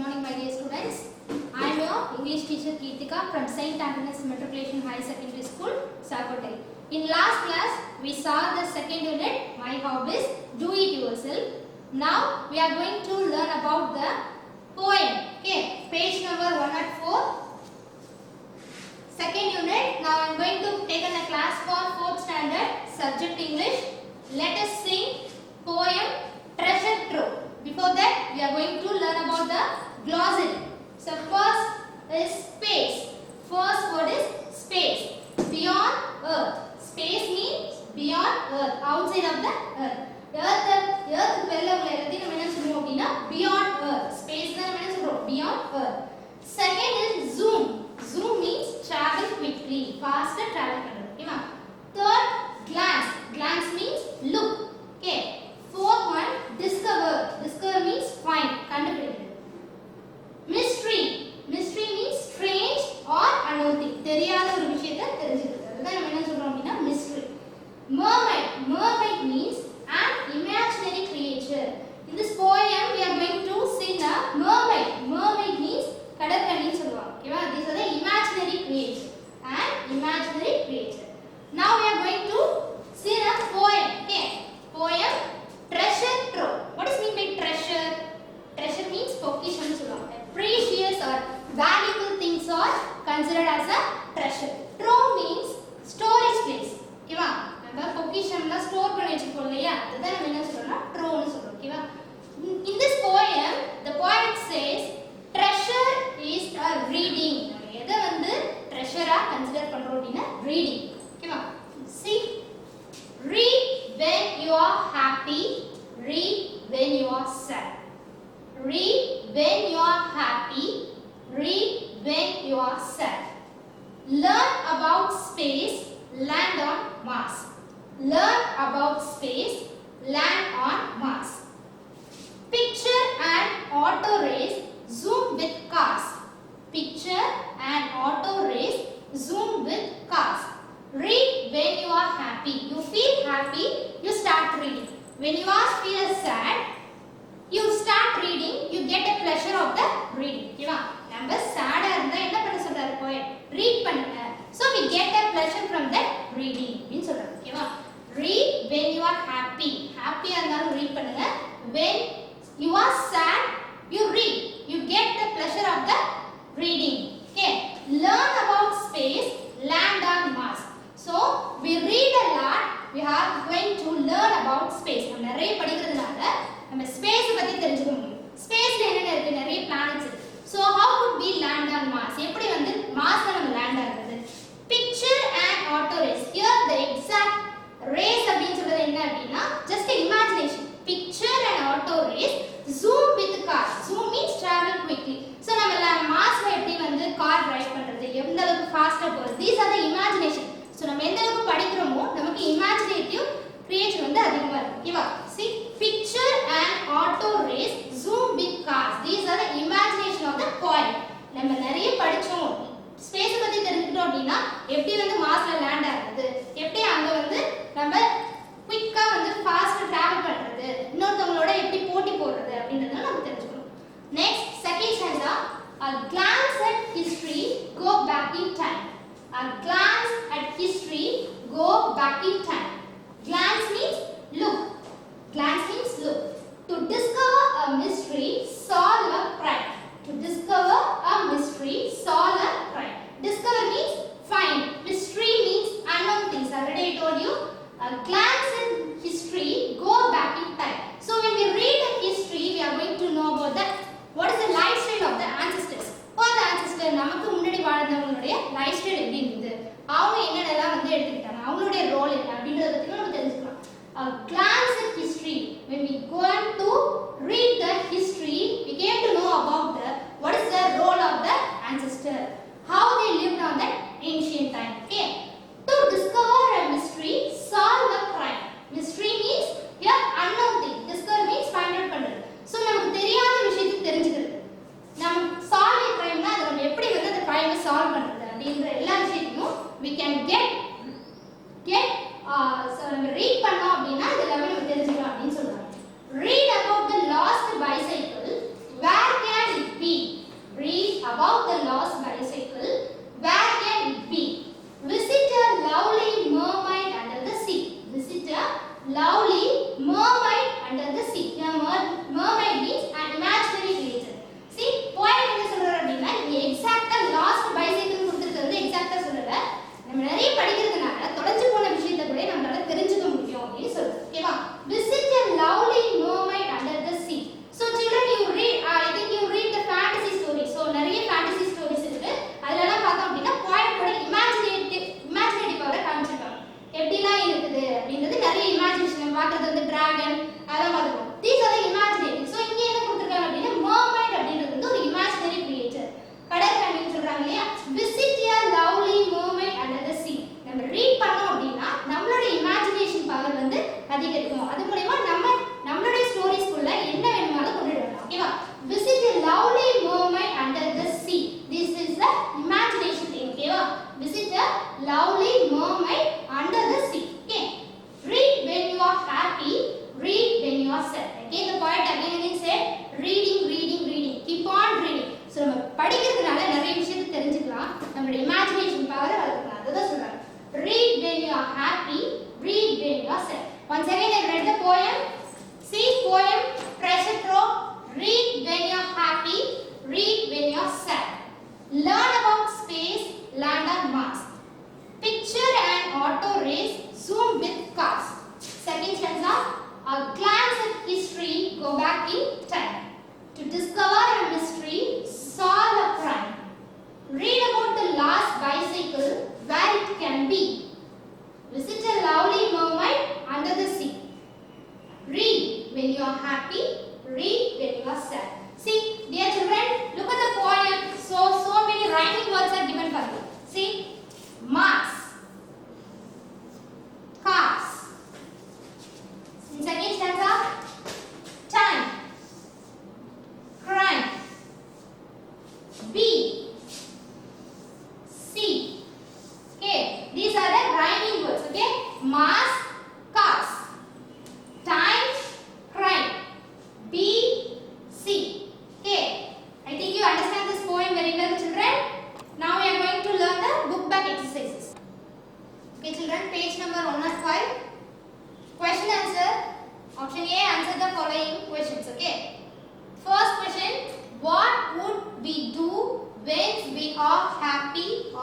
morning my dear students. I am your English teacher Kirtika from St. Anthony's Matriculation High Secondary School, Sakotai. In last class we saw the second unit, my hobbies, do it yourself. Now we are going to learn about the poem. Okay, page number 104. Second unit. Now I am going to take a class for 4th standard, subject English. Let us sing poem Treasure Trove. Before that, we are going to learn about the glossary. So first is space. First word is space. Beyond earth. Space means beyond earth, outside of the earth. Earth வெல்ல உள்ளது நம்ம என்ன சொல்றோம் அப்படினா beyond earth. Space தான் நம்ம என்ன சொல்றோம் beyond earth. Second is zoom. Zoom means travel quickly, faster travel பண்றது. ஓகேவா? Third, glance. Glance means look. Okay. Fourth one, discover. Discover means find, கண்டுபிடிக்கிறது. Mystery. Mystery means strange or unknown. தெரியாத ஒரு விஷயத்தை தெரிஞ்சுக்கிறது. அதுதான் நம்ம என்ன சொல்றோம் அப்படினா mystery. Mermaid. Mermaid means an imaginary creature. In this poem we are going to sing a mermaid. Mermaid means கடற்கன்னின்னு சொல்லுவாங்க. ஓகேவா? These are the imaginary creature. An imaginary creature. Now we are going to sing a poem. Okay? Poem Treasure Trove. What does mean by treasure? Treasure means பொக்கிஷம் சொல்லுவாங்க. Precious or valuable things are considered as a treasure. Trove means storage place. ஓகேவா? நம்ம பொக்கிஷம்ல store பண்ணி வச்சிருக்கோம் இல்லையா? அதுதான் நம்ம என்ன சொல்றோம்னா ட்ரோவ்னு சொல்றோம். ஓகேவா? In this poem, the poet says treasure is a reading. எதை வந்து treasure-ஆ கன்சிடர் பண்றோம் அப்படினா reading. ஓகேவா? See, read when you are happy, read when you are sad. Read when you are happy, read when you are sad. Learn about space, land on Mars. Learn about space, land on Mars. Picture an auto race, zoom with cars. Picture an auto race, zoom with cars. Read when you are happy. You feel happy, you start reading. When you are feel sad, you start reading, you get a pleasure of the reading. ஓகேவா? நம்ம sad-ஆ இருந்தா என்ன பண்ண சொல்றாரு poet? Read பண்ணுங்க. So we get a pleasure from that reading ன்னு சொல்றாரு. ஓகேவா? Read when you are happy. Happy-ஆ இருந்தாலும் read பண்ணுங்க. When you are sad, you read. You get the pleasure of the reading. Okay? Learn about space, land on Mars. So we read a lot, we are going to learn about space. நம்ம நிறைய படிக்கிறதுனால நம்ம space பத்தி தெரிஞ்சுக்க முடியும். ஸ்பேஸ்ல என்னென்ன இருக்கு? நிறைய planets இருக்கு. So how could we land on Mars? எப்படி வந்து மார்ஸ்ல நம்ம லேண்ட் ஆகுறது? Picture an auto race. Here the exact race அப்படினு சொல்றது என்ன அப்படினா just an imagination. Picture an auto race, zoom with car. Zoom means travel quickly. So நம்ம மார்ஸ்ல எப்படி வந்து கார் டிரைவ் பண்றது? எந்த அளவுக்கு ஃபாஸ்டா போறது? These are the imagination. So நம்ம எந்த அளவுக்கு படிக்கிறோமோ நமக்கு இமேஜினேட்டிவ் கிரியேஷன் வந்து அதிகமா இருக்கு. ஓகேவா? See, picture an auto race, zoom with cars. These are the imagination of the poem. நம்ம நிறைய படிச்சோம். ஸ்பேஸ் பத்தி தெரிஞ்சுக்கிட்டோம் அப்படினா எப்படி வந்து மார்ஸ்ல லேண்ட் ஆகுது? எப்படி அங்க வந்து நம்ம குயிக்கா வந்து ஃபாஸ்ட் டிராவல் பண்றது? இன்னொருத்தவங்களோட எப்படி போட்டி போடுறது அப்படின்றத நம்ம தெரிஞ்சுக்கணும். Next, second stanza. A glance at history, go back in time. A glance at history, go back in time. Glance means look. Glance means look. To discover a mystery, solve a crime. To discover a mystery, solve a crime. Discover means find. Mystery means unknown things. Already I told you. A glance at history, go back in time. So when we read a history, we are going to know about that. What is the lifestyle of the ancestors? For the ancestor, நமக்கு முன்னாடி வாழ்ந்தவங்களுடைய lifestyle எப்படி இருந்தது? அவங்க என்னென்னலாம் வந்து எடுத்துக்கிட்டாங்க? அவங்களுடைய role என்ன அப்படின்றத பத்தி நம்ம தெரிஞ்சுக்கலாம். A glance at history. When we go on to read the history, we get to know about the what is the role of the ancestor, how they lived on that ancient time. Okay? To discover a mystery, solve a crime. Mystery means here unknown thing. Discover means find out பண்றது. So நமக்கு தெரியாத விஷயத்தை தெரிஞ்சுக்கிறது. நம்ம solve a crime னா அது நம்ம எப்படி வந்து அந்த crime சால்வ் பண்றது அப்படிங்கற எல்லா விஷயத்தையும் we can get so நம்ம read பண்ணோம் அப்படினா இது எல்லாமே நம்ம தெரிஞ்சுக்கலாம் அப்படினு சொல்றாங்க. Read about the lost bicycle. Where can it be?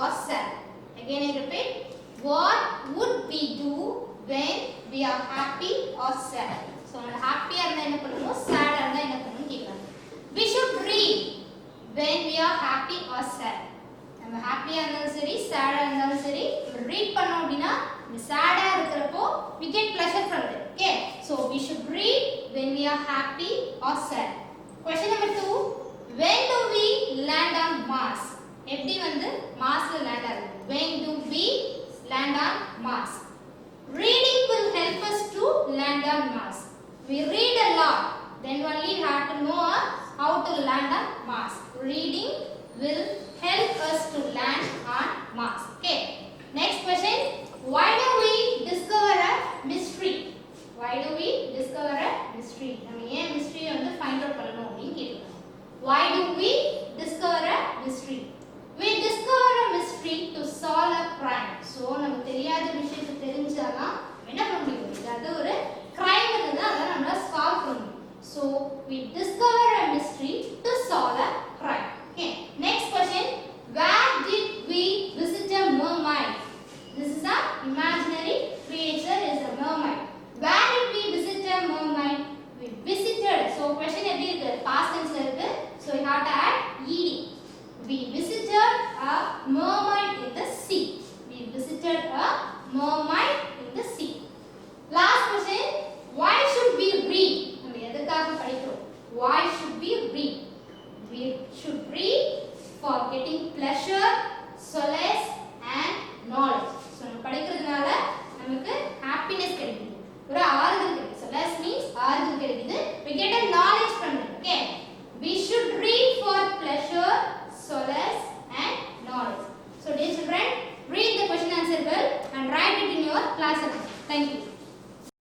or sad? Again I repeat, what would we do when we are happy or sad? So happy ஆ என்ன பண்ணனும், sad ஆ என்ன பண்ணனும் கேக்குறாங்க. We should read when we are happy or sad. நம்ம ஹாப்பியா இருந்தாலும் சரி sad ஆ இருந்தாலும் சரி ரீட் பண்ணோம் அப்படினா sad ஆ இருக்கிறப்போ we get pleasure from it. Okay, so we should read when we are happy or sad. Question number 2, when do we land on Mars? எப்படி வந்து மார்ஸ்ல லேண்ட் ஆகும்? When do we land on Mars? Reading will help us to land on Mars. We read a lot, then only we have to know how to land on Mars. Reading will help us to land on Mars.